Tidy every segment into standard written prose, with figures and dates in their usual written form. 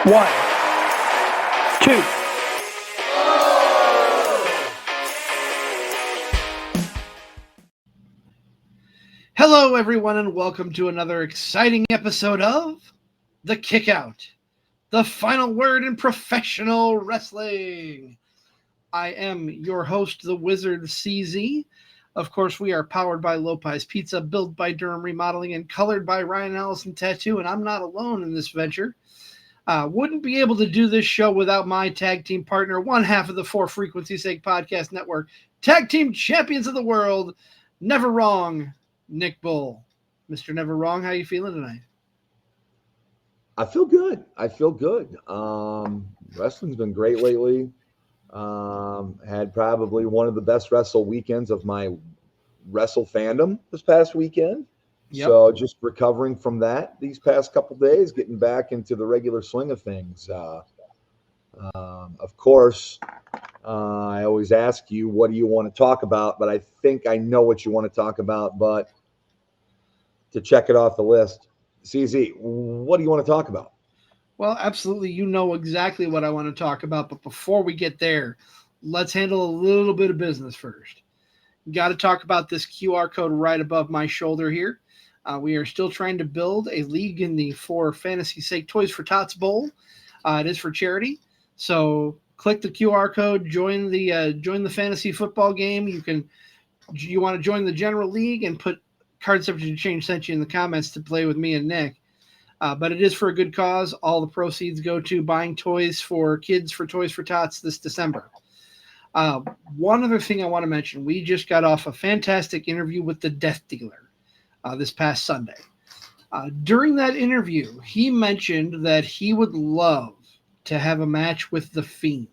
1, 2. Hello, everyone, and welcome to another exciting episode of The Kickout, the final word in professional wrestling. I am your host, the Wizard CZ. Of course, we are powered by Lopez Pizza, built by Durham Remodeling, and colored by Ryan Allison Tattoo, and I'm not alone in this venture. Wouldn't be able to do this show without my tag team partner, one half of the For Frequency's Sake Podcast Network, tag team champions of the world, Never Wrong, Nick Bull. Mr. Never Wrong, how you feeling tonight? I feel good. Wrestling's been great lately. Had probably one of the best wrestle weekends of my wrestle fandom this past weekend. Yep. So just recovering from that these past couple days, getting back into the regular swing of things. Of course, I always ask you, what do you want to talk about? But I think I know what you want to talk about. But to check it off the list, CZ, what do you want to talk about? Well, absolutely. You know exactly what I want to talk about. But before we get there, let's handle a little bit of business first. Got to talk about this QR code right above my shoulder here. We are still trying to build a league in the For Fantasy Sake Toys for Tots Bowl. It is for charity. So click the QR code, join the fantasy football game. You want to join the general league and put card subject to change sent you in the comments to play with me and Nick. But it is for a good cause. All the proceeds go to buying toys for kids for Toys for Tots this December. One other thing I want to mention, we just got off a fantastic interview with the Death Dealer this past Sunday. During that interview, he mentioned that he would love to have a match with The Fiend.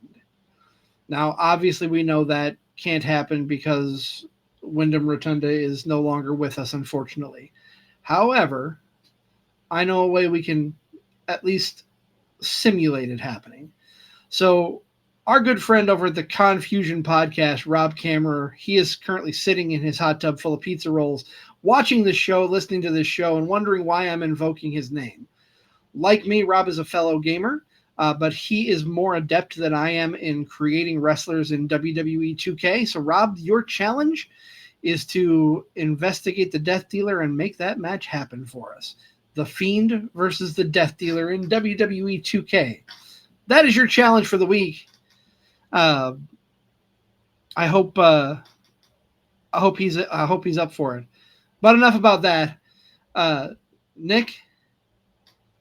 Now, obviously, we know that can't happen because Wyndham Rotunda is no longer with us, unfortunately. However, I know a way we can at least simulate it happening. So our good friend over at the Confusion podcast, Rob Kammerer, he is currently sitting in his hot tub full of pizza rolls, watching this show, listening to this show, and wondering why I'm invoking his name. Like me, Rob is a fellow gamer, but he is more adept than I am in creating wrestlers in WWE 2K. So, Rob, your challenge is to investigate the Death Dealer and make that match happen for us. The Fiend versus the Death Dealer in WWE 2K. That is your challenge for the week. I hope he's up for it. But enough about that. Nick,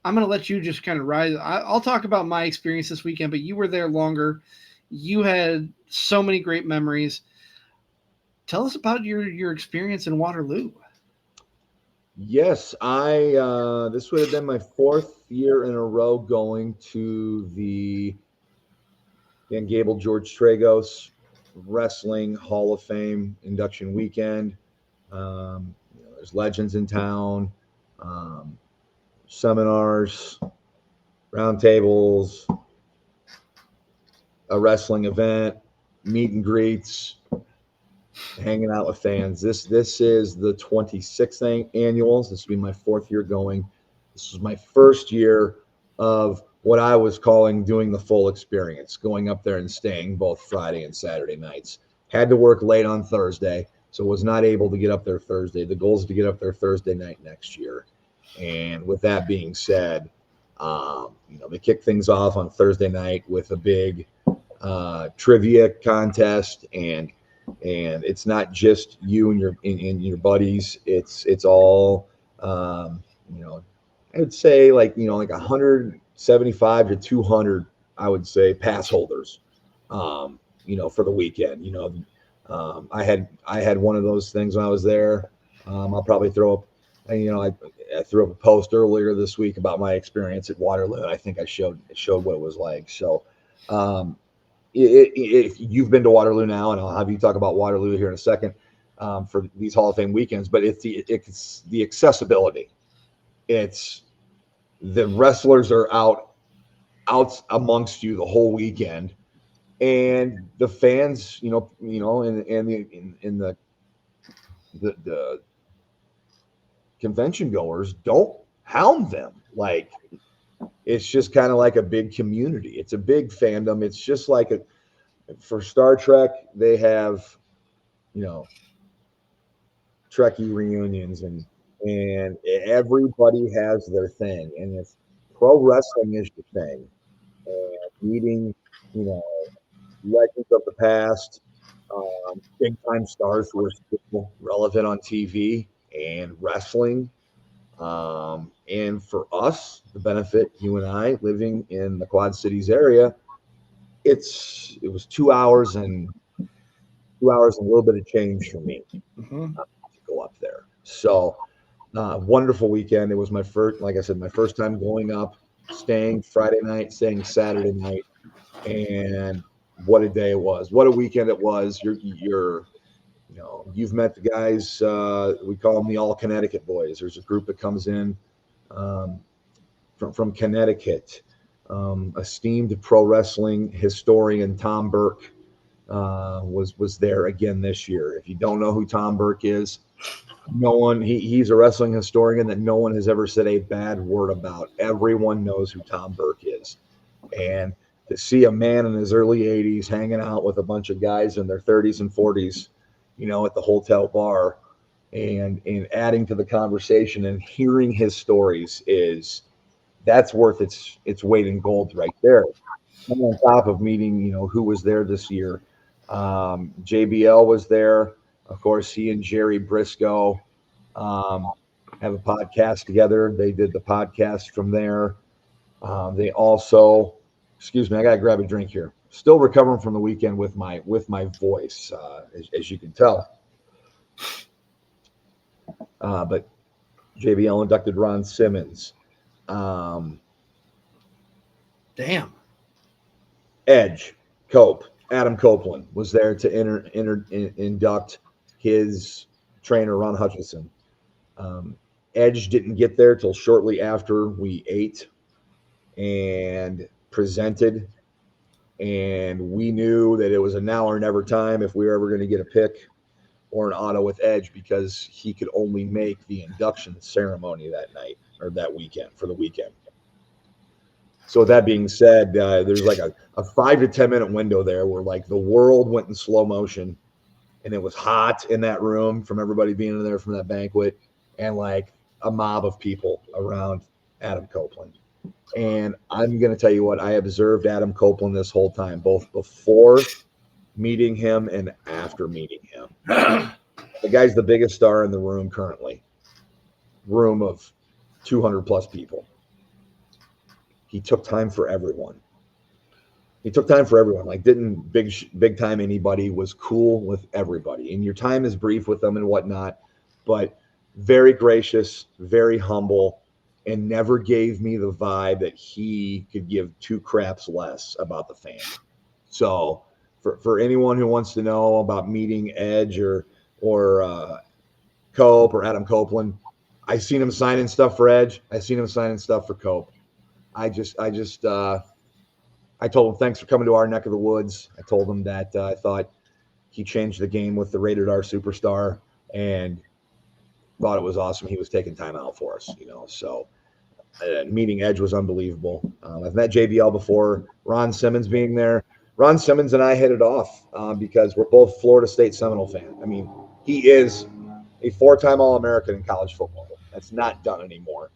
I'm going to let you just kind of rise. I'll talk about my experience this weekend, but you were there longer. You had so many great memories. Tell us about your experience in Waterloo. Yes, this would have been my fourth year in a row going to the Dan Gable George Tragos Wrestling Hall of Fame induction weekend. There's legends in town, seminars, roundtables, a wrestling event, meet and greets, hanging out with fans. This is the 26th annual. This will be my fourth year going. This was my first year of what I was calling doing the full experience, going up there and staying both Friday and Saturday nights. Had to work late on Thursday, so was not able to get up there Thursday. The goal is to get up there Thursday night next year. And with that being said, they kick things off on Thursday night with a big trivia contest, and it's not just you and your buddies. It's all I would say like 175 to 200, I would say, pass holders for the weekend. I had one of those things when I was there. I'll probably throw up, I threw up a post earlier this week about my experience at Waterloo. I think I showed what it was like. So if you've been to Waterloo now, and I'll have you talk about Waterloo here in a second for these Hall of Fame weekends, but it's the accessibility. It's the wrestlers are out amongst you the whole weekend, and the fans, in the convention goers don't hound them like it's just kind of like a big community. It's a big fandom. It's just like for Star Trek, they have, Trekkie reunions and everybody has their thing. And if pro wrestling is your thing, and meeting, you know, legends of the past, big time stars who are still relevant on TV and wrestling. And for us, the benefit, you and I living in the Quad Cities area, it was 2 hours and 2 hours and a little bit of change for me Mm-hmm. to go up there. So wonderful weekend. It was my first, like I said, my first time going up, staying Friday night, staying Saturday night, and what a day it was! What a weekend it was! You've met the guys. We call them the All Connecticut Boys. There's a group that comes in um, from Connecticut. Esteemed pro wrestling historian Tom Burke was there again this year. If you don't know who Tom Burke is, no one. He's a wrestling historian that no one has ever said a bad word about. Everyone knows who Tom Burke is, and to see a man in his early 80s hanging out with a bunch of guys in their 30s and 40s, at the hotel bar, and adding to the conversation and hearing his stories that's worth its weight in gold right there. And on top of meeting, who was there this year, JBL was there. Of course, he and Jerry Briscoe um, have a podcast together. They did the podcast from there. They also, excuse me, I gotta grab a drink here. Still recovering from the weekend with my voice, as you can tell. But JBL inducted Ron Simmons. Um, Damn. Edge, Cope, Adam Copeland was there to induct his trainer, Ron Hutchinson. Um, Edge didn't get there till shortly after we ate and presented, and we knew that it was a now or never time if we were ever going to get a pick or an auto with Edge, because he could only make the induction ceremony that night or that weekend for the weekend. So with that being said, there's like a 5 to 10 minute window there where like the world went in slow motion, and it was hot in that room from everybody being in there from that banquet, and like a mob of people around Adam Copeland. And I'm going to tell you what, I observed Adam Copeland this whole time, both before meeting him and after meeting him. The guy's the biggest star in the room currently. Room of 200 plus people. He took time for everyone. Like didn't big time anybody, was cool with everybody. And your time is brief with them and whatnot, but very gracious, very humble, and never gave me the vibe that he could give two craps less about the fan. So for anyone who wants to know about meeting Edge or Cope or Adam Copeland, I seen him signing stuff for Edge. I seen him signing stuff for Cope. I told him thanks for coming to our neck of the woods. I told him that I thought he changed the game with the Rated R Superstar, and thought it was awesome he was taking time out for us. So meeting Edge was unbelievable. I've met JBL before. Ron Simmons being there. Ron Simmons and I hit it off because we're both Florida State Seminole fans. I mean, he is a 4-time All-American in college football. That's not done anymore.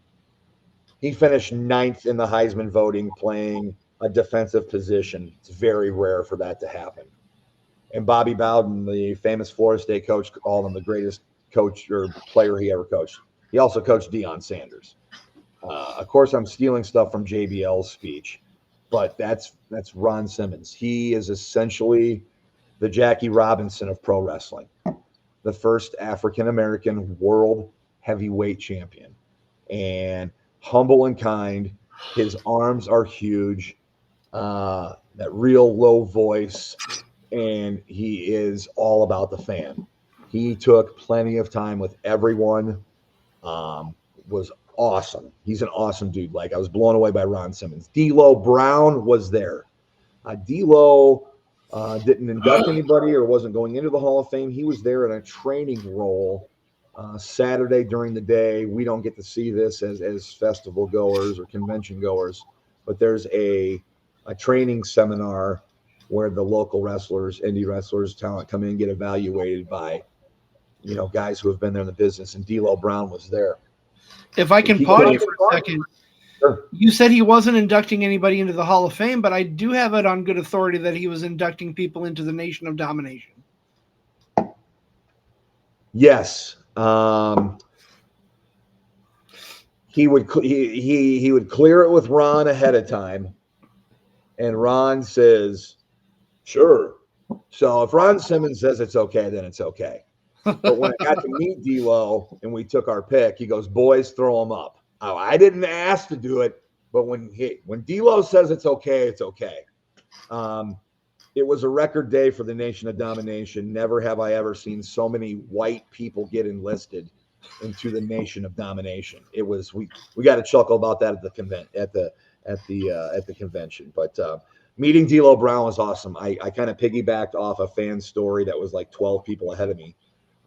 He finished 9th in the Heisman voting playing a defensive position. It's very rare for that to happen. And Bobby Bowden, the famous Florida State coach, called him the greatest coach or player he ever coached. He also coached Deion Sanders. Of course, I'm stealing stuff from JBL's speech, but that's Ron Simmons. He is essentially the Jackie Robinson of pro wrestling, the first African-American world heavyweight champion, and humble and kind. His arms are huge, that real low voice, and he is all about the fan. He took plenty of time with everyone, was awesome. He's an awesome dude. Like, I was blown away by Ron Simmons. D'Lo Brown was there. D'Lo didn't induct anybody or wasn't going into the Hall of Fame. He was there in a training role Saturday during the day, we don't get to see this as festival goers or convention goers, but there's a training seminar where the local wrestlers, indie wrestlers, talent come in and get evaluated by, guys who have been there in the business. And D'Lo Brown was there. If I can pause you for a second, sure. You said he wasn't inducting anybody into the Hall of Fame, but I do have it on good authority that he was inducting people into the Nation of Domination. Yes. He would he would clear it with Ron ahead of time, and Ron says, "Sure." So if Ron Simmons says it's okay, then it's okay. But when I got to meet D'Lo and we took our pick, he goes, "Boys, throw him up." Oh, I didn't ask to do it, but when D'Lo says it's okay, it's okay. It was a record day for the Nation of Domination. Never have I ever seen so many white people get enlisted into the Nation of Domination. It was we got to chuckle about that at the convention. But meeting D'Lo Brown was awesome. I kind of piggybacked off a fan story that was like 12 people ahead of me.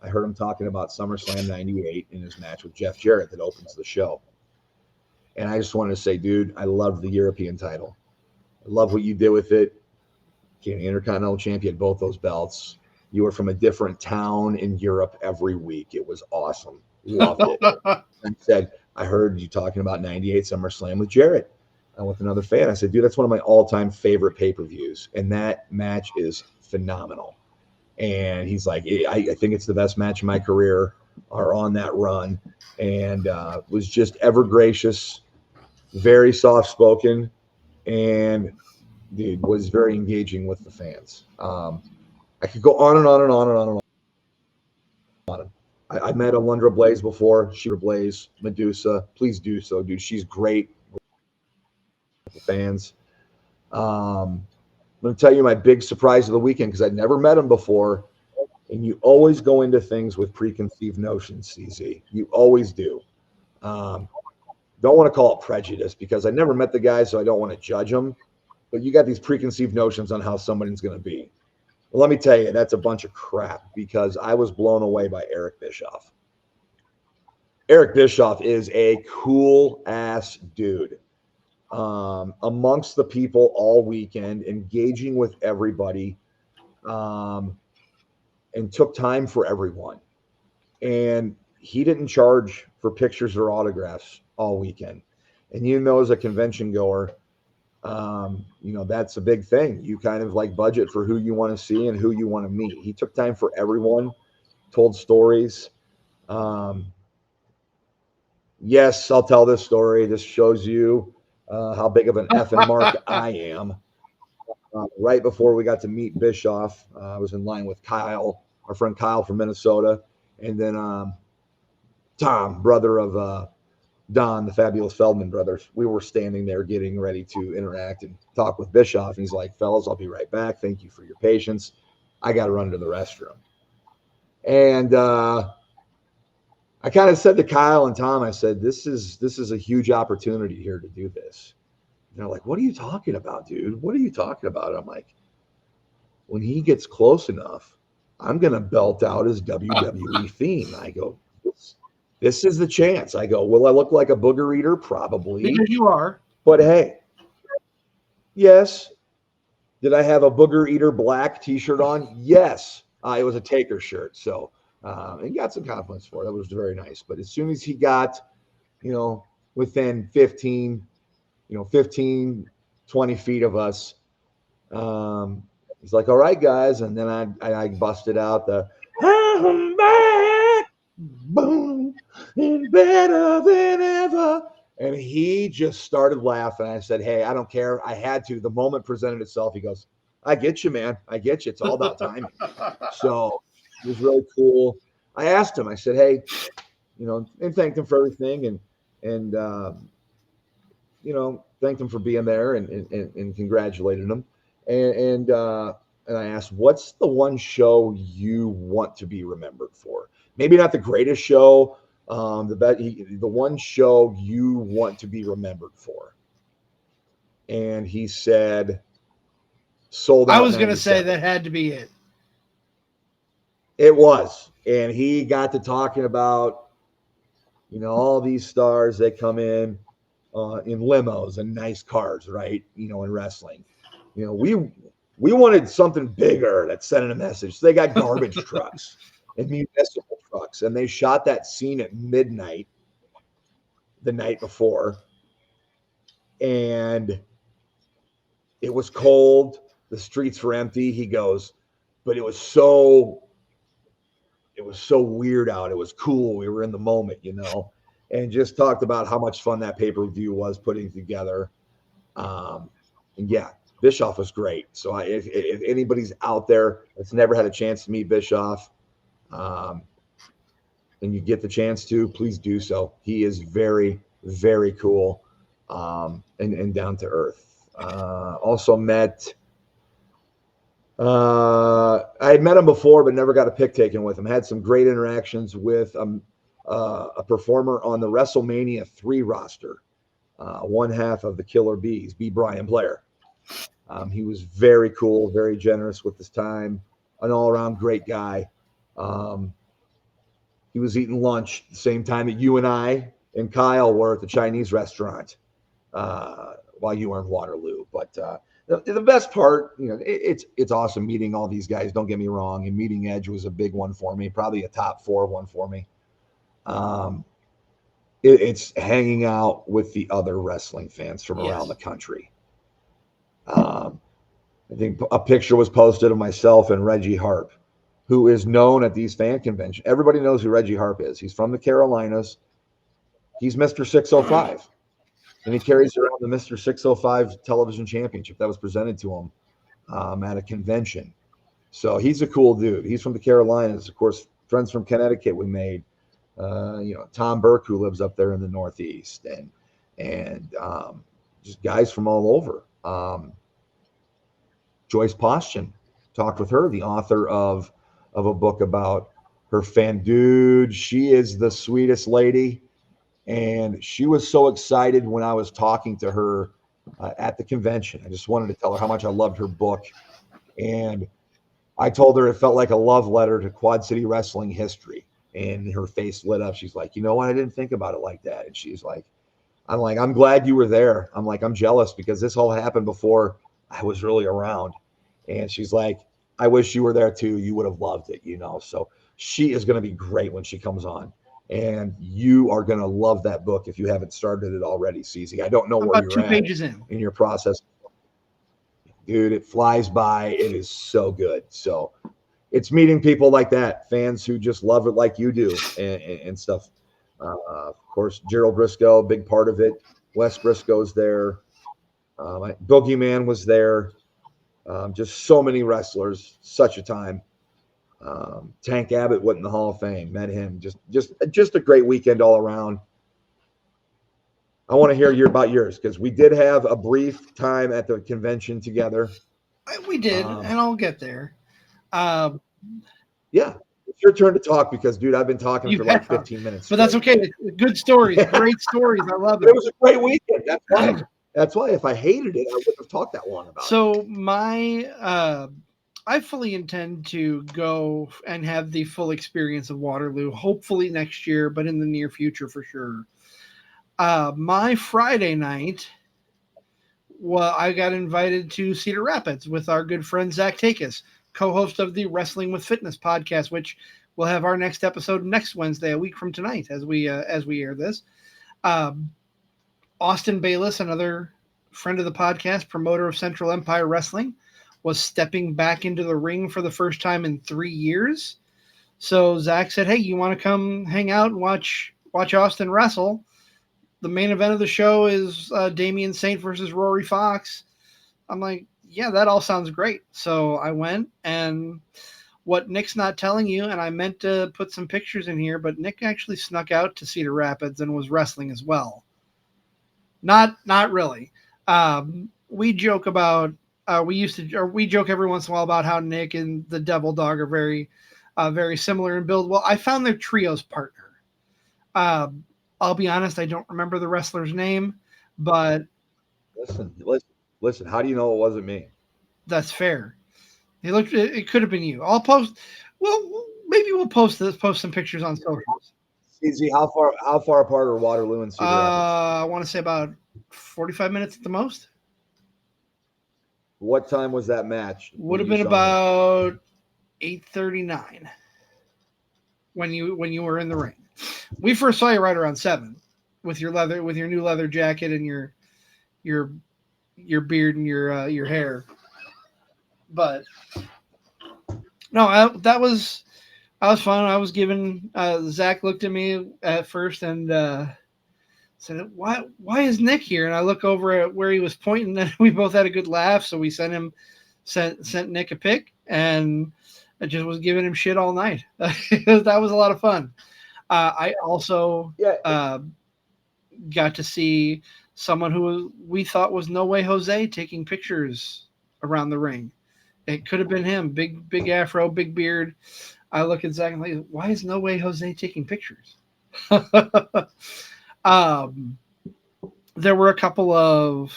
I heard him talking about SummerSlam '98 in his match with Jeff Jarrett that opens the show. And I just wanted to say, dude, I love the European title. I love what you did with it. Intercontinental champion, both those belts. You were from a different town in Europe every week. It was awesome. Loved it. I said, I heard you talking about '98 SummerSlam with Jarrett. I'm with another fan. I said, dude, that's one of my all-time favorite pay-per-views. And that match is phenomenal. And he's like, I think it's the best match of my career or on that run. And was just ever gracious, very soft-spoken, and dude was very engaging with the fans. I could go on and on and on and on and on. I met Alundra Blaze before. She Blaze, Medusa. Please do so, dude. She's great with the fans. I'm going to tell you my big surprise of the weekend because I'd never met him before. And you always go into things with preconceived notions, CZ. You always do. Don't want to call it prejudice because I never met the guy, so I don't want to judge him. But you got these preconceived notions on how somebody's going to be. Well, let me tell you, that's a bunch of crap because I was blown away by Eric Bischoff. Eric Bischoff is a cool-ass dude. Amongst the people all weekend, engaging with everybody, and took time for everyone. And he didn't charge for pictures or autographs all weekend. And as a convention goer, that's a big thing. You kind of like budget for who you want to see and who you want to meet. He took time for everyone, told stories. Yes, I'll tell this story. This shows you how big of an effing mark I am. Right before we got to meet Bischoff, I was in line with Kyle, our friend Kyle from Minnesota, and then Tom, brother of Don, the Fabulous Feldman brothers. We were standing there getting ready to interact and talk with Bischoff. And he's like, fellas, I'll be right back. Thank you for your patience. I got to run to the restroom. And I kind of said to Kyle and Tom, I said, this is a huge opportunity here to do this. And they're like, what are you talking about, dude? What are you talking about? I'm like, when he gets close enough, I'm going to belt out his WWE theme. I go, this is the chance. I go, will I look like a booger eater? Probably. Because you are. But hey, yes. Did I have a booger eater black t-shirt on? Yes. It was a Taker shirt. So, and got some compliments for it. That was very nice. But as soon as he got, within 15, 20 feet of us, he's like, all right, guys. And then I busted out the, I'm back, boom, and better than ever. And he just started laughing. I said, hey, I don't care. I had to. The moment presented itself. He goes, I get you, man. I get you. It's all about timing. So it was really cool. I asked him, I said, hey, and thanked him for everything and thanked him for being there and congratulated him. And I asked, what's the one show you want to be remembered for? Maybe not the greatest show, the one show you want to be remembered for. And he said, Sold Out. I was going to say that had to be it. It was. And he got to talking about, all these stars that come in limos and nice cars, right? In wrestling. We wanted something bigger that sent a message. So they got garbage trucks and municipal trucks, and they shot that scene at midnight the night before, and it was cold. The streets were empty. He goes, but it was so weird out. It was cool. We were in the moment, and just talked about how much fun that pay-per-view was putting together. And yeah, Bischoff was great. So if anybody's out there that's never had a chance to meet Bischoff, and you get the chance to, please do so. He is very, very cool, and down to earth. Also met. I had met him before, but never got a pic taken with him. Had some great interactions with a performer on the WrestleMania 3 roster, one half of the Killer Bees, B. Brian Blair. He was very cool, very generous with his time, an all-around great guy. He was eating lunch the same time that you and I and Kyle were at the Chinese restaurant while you were in Waterloo. But the best part, it's awesome meeting all these guys. Don't get me wrong. And meeting Edge was a big one for me, probably a top 4 one for me. It's hanging out with the other wrestling fans from around the country. I think a picture was posted of myself and Reggie Harp, who is known at these fan conventions. Everybody knows who Reggie Harp is. He's from the Carolinas. He's Mr. 605. And he carries around the Mr. 605 television championship that was presented to him at a convention. So he's a cool dude. He's from the Carolinas. Of course, friends from Connecticut we made. Tom Burke, who lives up there in the Northeast. And just guys from all over. Joyce Poston, talked with her, the author of a book about her fan. Dude, she is the sweetest lady. And she was so excited when I was talking to her at the convention. I just wanted to tell her how much I loved her book. And I told her it felt like a love letter to Quad City wrestling history. And her face lit up. She's like, you know what? I didn't think about it like that. And she's like, I'm glad you were there. I'm like, I'm jealous because this all happened before I was really around. And she's like, I wish you were there too. You would have loved it, So she is going to be great when she comes on. And you are going to love that book if you haven't started it already, CZ. I don't know where you're 2 pages in your process. Dude, it flies by. It is so good. So it's meeting people like that, fans who just love it like you do and stuff. Of course, Gerald Briscoe, big part of it. Wes Briscoe's there. Boogeyman was there. Just so many wrestlers, such a time. Tank Abbott went in the Hall of Fame, met him. Just a great weekend all around. I want to hear about yours because we did have a brief time at the convention together. We did, and I'll get there. Yeah, it's your turn to talk because, dude, I've been talking for like 15 minutes. But that's okay. Good stories, great stories. I love it. It was a great weekend. That's why if I hated it, I wouldn't have talked that long about it. So I fully intend to go and have the full experience of Waterloo, hopefully next year, but in the near future for sure. My Friday night, I got invited to Cedar Rapids with our good friend Zach Takis, co-host of the Wrestling with Fitness podcast, which we'll have our next episode next Wednesday, a week from tonight, as we air this. Austin Bayless, another friend of the podcast, promoter of Central Empire Wrestling, was stepping back into the ring for the first time in 3 years. So Zach said, hey, you want to come hang out and watch Austin wrestle? The main event of the show is Damian Saint versus Rory Fox. I'm like, yeah, that all sounds great. So I went, and what Nick's not telling you, and I meant to put some pictures in here, but Nick actually snuck out to Cedar Rapids and was wrestling as well. Not really. We joke about we joke every once in a while about how Nick and the Devil Dog are very, very similar in build. Well, I found their trios partner. I'll be honest, I don't remember the wrestler's name, but listen. How do you know it wasn't me? That's fair. It could have been you. I'll post. We'll maybe we'll post some pictures on socials. CZ, how far apart are Waterloo and Cedar Rapids? I want to say about 45 minutes at the most. What time was that match? Would have been about 8:39 when you were in the ring. We first saw you right around 7 with your new leather jacket and your beard and your hair. But no, that was fun. I was given Zach looked at me at first and said, "Why is Nick here?" And I look over at where he was pointing, and we both had a good laugh. So we sent Nick a pic, and I just was giving him shit all night. That was a lot of fun. I also got to see someone who we thought was No Way Jose taking pictures around the ring. It could have been him, big afro, big beard. I look at Zach and like, why is No Way Jose taking pictures? There were a couple of,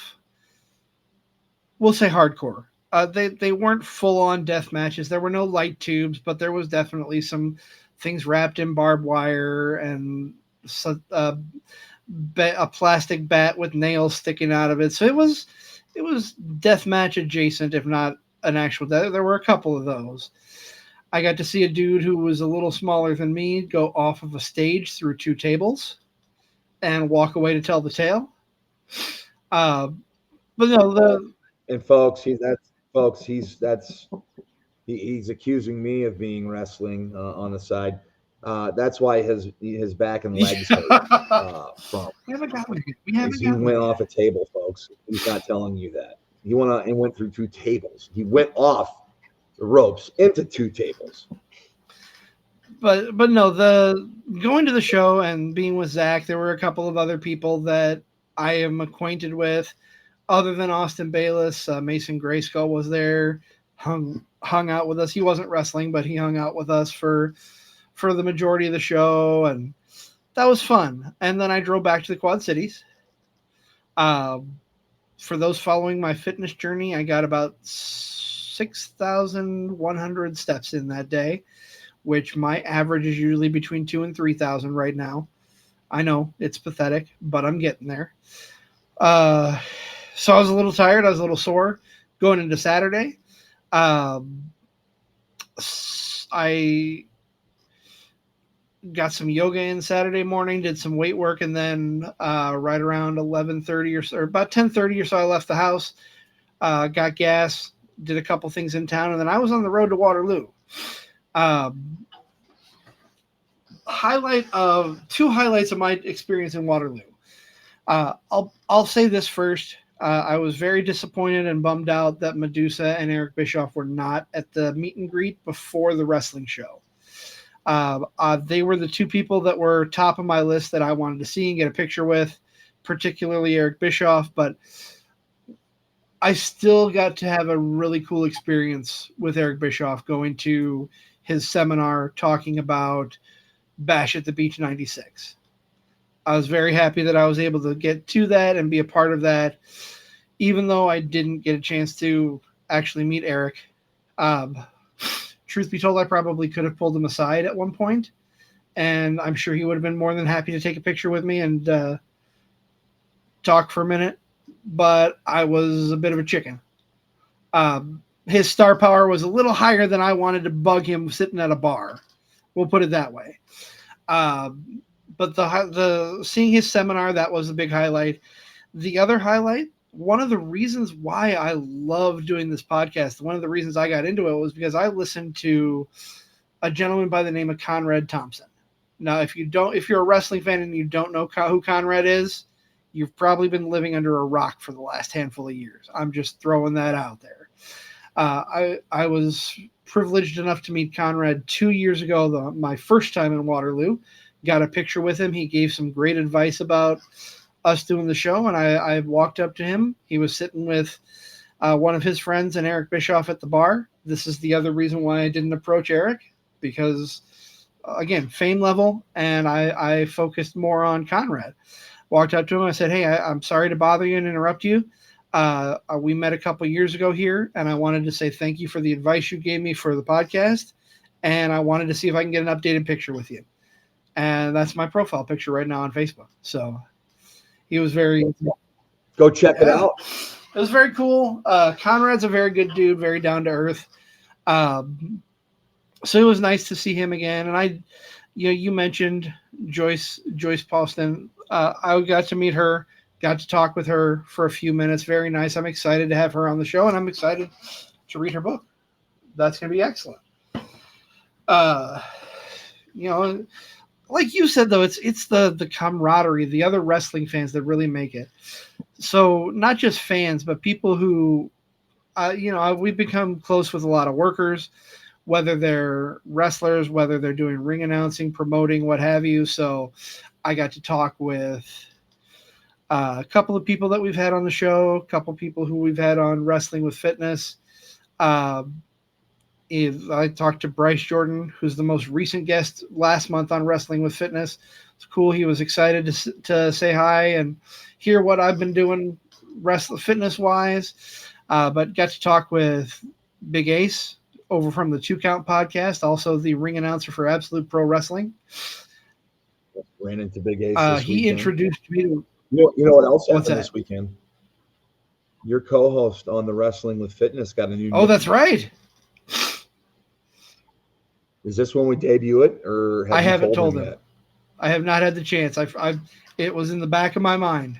we'll say hardcore. They weren't full on death matches. There were no light tubes, but there was definitely some things wrapped in barbed wire and a plastic bat with nails sticking out of it. So it was death match adjacent, if not an actual death. There were a couple of those. I got to see a dude who was a little smaller than me go off of a stage through 2 tables and walk away to tell the tale. But no, he's accusing me of being wrestling on the side. That's why his back and legs hurt from. We went off a table, folks. He's not telling you that. He went through 2 tables. He went off the ropes into 2 tables. But no, the going to the show and being with Zach, there were a couple of other people that I am acquainted with, other than Austin Bayless. Mason Grayskull was there, hung out with us. He wasn't wrestling, but he hung out with us for the majority of the show, and that was fun. And then I drove back to the Quad Cities. For those following my fitness journey, I got about 6,100 steps in that day, which my average is usually between 2,000 and 3,000 right now. I know it's pathetic, but I'm getting there. So I was a little tired. I was a little sore going into Saturday. I got some yoga in Saturday morning, did some weight work, and then right around 11:30 or about 10:30 or so, I left the house, got gas, did a couple things in town, and then I was on the road to Waterloo. Two highlights of my experience in Waterloo. I'll say this first. I was very disappointed and bummed out that Medusa and Eric Bischoff were not at the meet and greet before the wrestling show. They were the 2 people that were top of my list that I wanted to see and get a picture with, particularly Eric Bischoff, but I still got to have a really cool experience with Eric Bischoff going to his seminar talking about Bash at the Beach 96. I was very happy that I was able to get to that and be a part of that, even though I didn't get a chance to actually meet Eric. Truth be told, I probably could have pulled him aside at one point, and I'm sure he would have been more than happy to take a picture with me and talk for a minute, but I was a bit of a chicken. His star power was a little higher than I wanted to bug him sitting at a bar. We'll put it that way. But the seeing his seminar, that was a big highlight. The other highlight, one of the reasons why I love doing this podcast, one of the reasons I got into it was because I listened to a gentleman by the name of Conrad Thompson. Now, if you're a wrestling fan and you don't know who Conrad is, you've probably been living under a rock for the last handful of years. I'm just throwing that out there. I was privileged enough to meet Conrad 2 years ago, my first time in Waterloo. Got a picture with him. He gave some great advice about us doing the show, and I walked up to him. He was sitting with one of his friends and Eric Bischoff at the bar. This is the other reason why I didn't approach Eric, because, again, fame level, and I focused more on Conrad. Walked up to him. I said, "Hey, I'm sorry to bother you and interrupt you. We met a couple years ago here, and I wanted to say thank you for the advice you gave me for the podcast. and I wanted to see if I can get an updated picture with you. And that's my profile picture right now on Facebook. So he was very Go check it out. It was very cool. Conrad's a very good dude, very down to earth. So it was nice to see him again. And you mentioned Joyce Paulston. I got to meet her, got to talk with her for a few minutes. Very nice. I'm excited to have her on the show, and I'm excited to read her book. That's going to be excellent. Like you said, though, it's the camaraderie, the other wrestling fans that really make it. So not just fans, but people who, we've become close with a lot of workers, whether they're wrestlers, whether they're doing ring announcing, promoting, what have you. So I got to talk with a couple of people that we've had on the show, a couple of people who we've had on Wrestling with Fitness. I talked to Bryce Jordan, who's the most recent guest last month on Wrestling with Fitness. It's cool. He was excited to say hi and hear what I've been doing fitness wise. But got to talk with Big Ace over from the 2 Count podcast, also the ring announcer for Absolute Pro Wrestling. Ran into Big Ace this he weekend. Introduced me to you know what else happened this weekend? Your co-host on the Wrestling with Fitness got a new nickname. That's right. Is this when we debut it, or I haven't told him yet? I have not had the chance. It was in the back of my mind.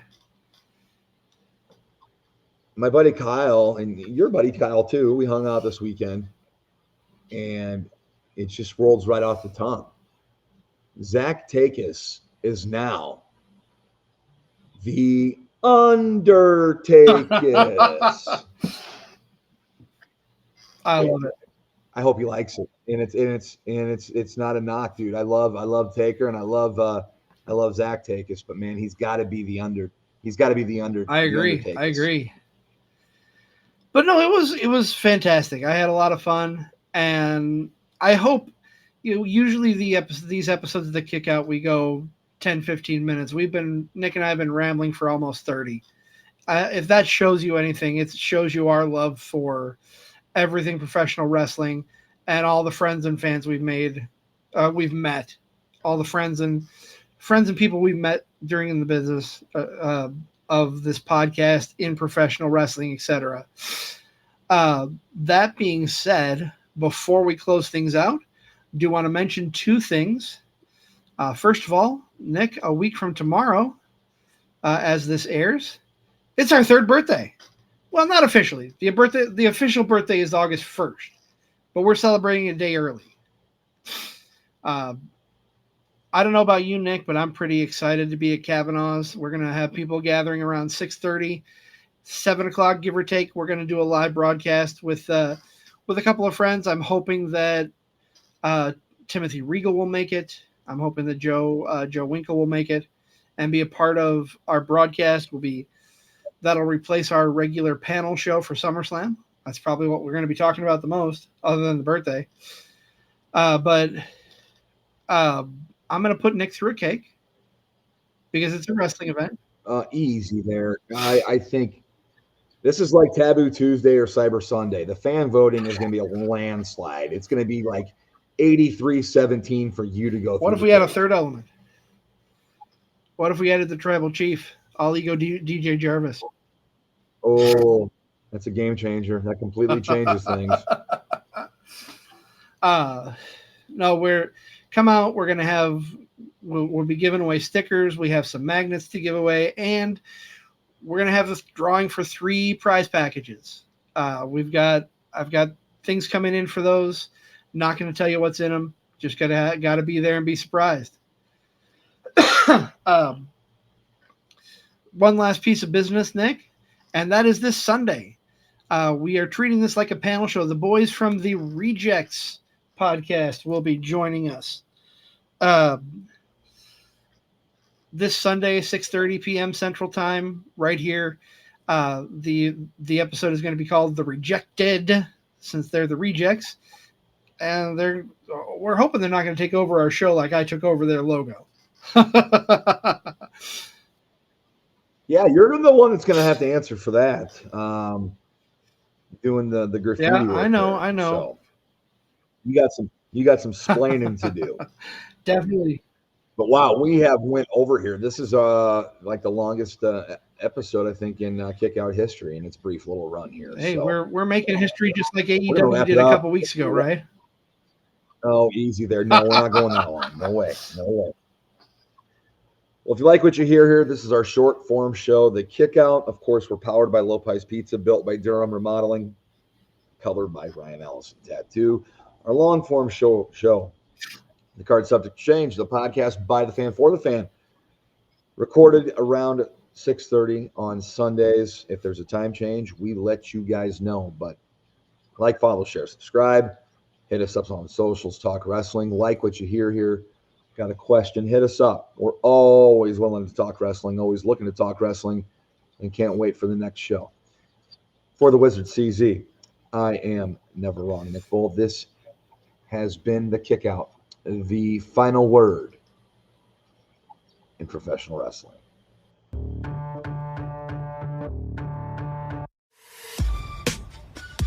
My buddy Kyle, and your buddy Kyle too, we hung out this weekend, and it just rolls right off the tongue. Zach Takis is now the Undertakis. I love it. I hope he likes it, and it's not a knock, dude. I love Taker, and I love Zach Takis, but man, he's got to be the under. I agree. But no, it was fantastic. I had a lot of fun, and I hope usually these episodes that kick out, we go 10, 15 minutes. Nick and I have been rambling for almost 30. If that shows you anything, it shows you our love for everything professional wrestling and all the friends and fans we've met, all the friends and people we've met during the business of this podcast in professional wrestling, etc. That being said, before we close things out, do want to mention 2 things. First of all, Nick, a week from tomorrow, as this airs, it's our 3rd birthday. Well, not officially. The official birthday is August 1st, but we're celebrating a day early. I don't know about you, Nick, but I'm pretty excited to be at Kavanaugh's. We're going to have people gathering around 6:30, 7 o'clock, give or take. We're going to do a live broadcast with a couple of friends. I'm hoping that Timothy Regal will make it. I'm hoping that Joe Winkle will make it and be a part of our broadcast. That'll replace our regular panel show for SummerSlam. That's probably what we're going to be talking about the most, other than the birthday. But I'm going to put Nick through a cake because it's a wrestling event. Easy there. I think this is like Taboo Tuesday or Cyber Sunday. The fan voting is going to be a landslide. It's going to be like 83-17 for you to go through. What if we had a third element? What if we added the tribal chief, All Ego DJ Jarvis? Oh, that's a game changer. That completely changes things. No, we're going to have, we'll be giving away stickers. We have some magnets to give away, and we're going to have this drawing for 3 prize packages. I've got things coming in for those. Not going to tell you what's in them. Just got to be there and be surprised. One last piece of business, Nick, and that is this Sunday. We are treating this like a panel show. The boys from the Rejects podcast will be joining us this Sunday, 6:30 p.m. Central Time, right here. The episode is going to be called The Rejected, since they're the Rejects, and we're hoping they're not going to take over our show like I took over their logo. Yeah, you're the one that's going to have to answer for that. Doing the graffiti. Yeah, I know. So you got some You got some splaining to do. Definitely. But wow, we have went over here. This is like the longest episode I think in kick out history, and its brief little run here. Hey, so we're making history just like gonna AEW wrap did it a up. couple weeks ago, right? Oh, easy there. No, we're not going that long. No way. No way. Well, if you like what you hear here, this is our short form show. The Kickout, of course, we're powered by Lopez Pizza, built by Durham Remodeling, colored by Ryan Allison Tattoo. Our long form show, the Card Subject Change, the podcast by the fan for the fan, recorded around 6:30 on Sundays. If there's a time change, we let you guys know. But like, follow, share, subscribe. Hit us up on socials, talk wrestling. Like what you hear here. Got a question, hit us up. We're always willing to talk wrestling, always looking to talk wrestling, and can't wait for the next show. For the Wizard CZ, I am Never Wrong Nick Bull. This has been the Kickout, the final word in professional wrestling.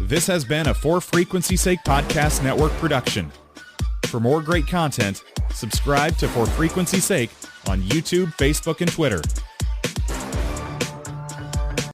This has been a For Frequency's Sake Podcast Network production. For more great content, subscribe to For Frequency's Sake on YouTube, Facebook, and Twitter.